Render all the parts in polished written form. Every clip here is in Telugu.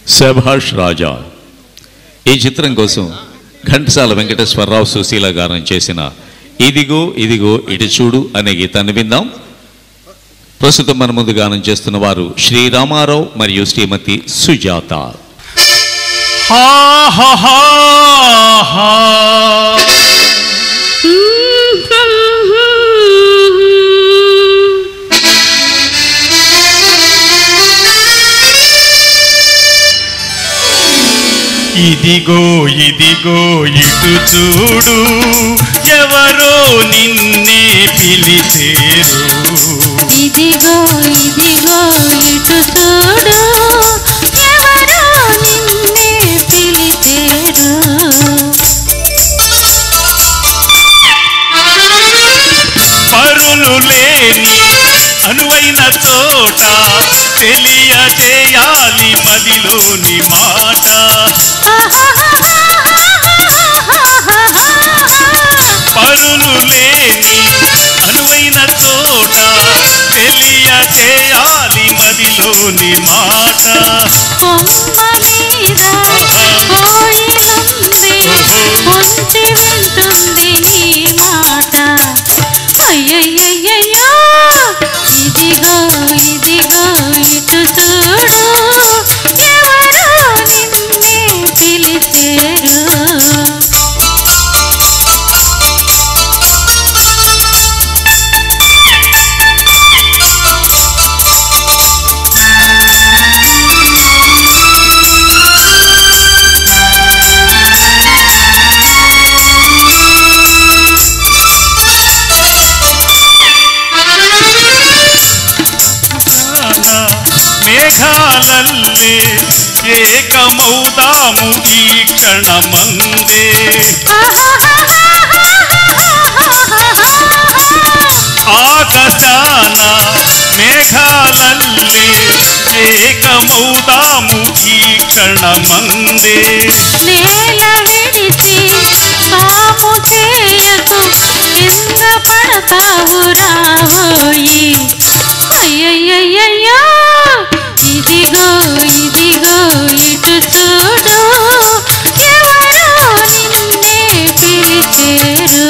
శభాష్ రాజా ఈ చిత్రం కోసం ఘంటసాల వెంకటేశ్వరరావు సుశీల గానం చేసిన ఇదిగో ఇదిగో ఇటు చూడు అనే గీతాన్ని విందాం. ప్రస్తుతం మన ముందు గానం చేస్తున్న వారు శ్రీ రామారావు మరియు శ్రీమతి సుజాత. ఇదిగో ఇదిగో ఇటు చూడు ఎవరో నిన్నే పిలిచేరు. ఇదిగో ఇదిగో ఇటు చూడు ఎవరో నిన్నే పిలిచేరు. పరులు లేని అనువైన చోట తెలియజేయాలి మదిలోని మాట. పరులు లేని అనువైన చోట తెలియజేయాలి మదిలోని మాట. కొమ్మ మీద కోయిలుంది ఒంటి వింటుంది నీ మాట. అయ్యయ్యయ్యో ఇదిగో ఇదిగో ఇటు చూడు ఎవరో నిన్నే పిలిచేరు. మేఘాలల్లే ఏకమౌదాము ఈ క్షణమందే. ఆకాశాన మేఘాలల్లే ఏకమౌదాము ఈ క్షణమందే. నేల విడిచి సాము చేయకు కింద పడతావు రావోయి. అయ్యయ్యయ్యో ఇదిగో ఇదిగో ఇటు చూడు ఎవరో నిన్నే పిలిచేరు.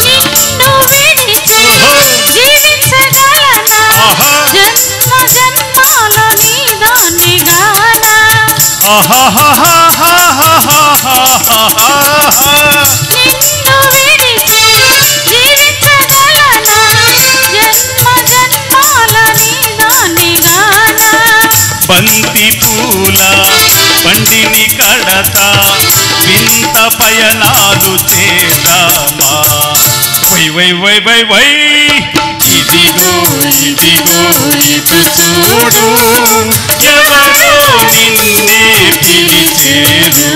నిన్ను విడిచి జీవించగలనా జన్మ జన్మాల నీదాని గానా. బంతి పూల బండిని కడతా వింత పయనాలు చేద్దామా. వై వై వై వై వై ఇదిగో ఇదిగో ఇటు చూడు ఎవరో నిన్నే పిలిచేరు.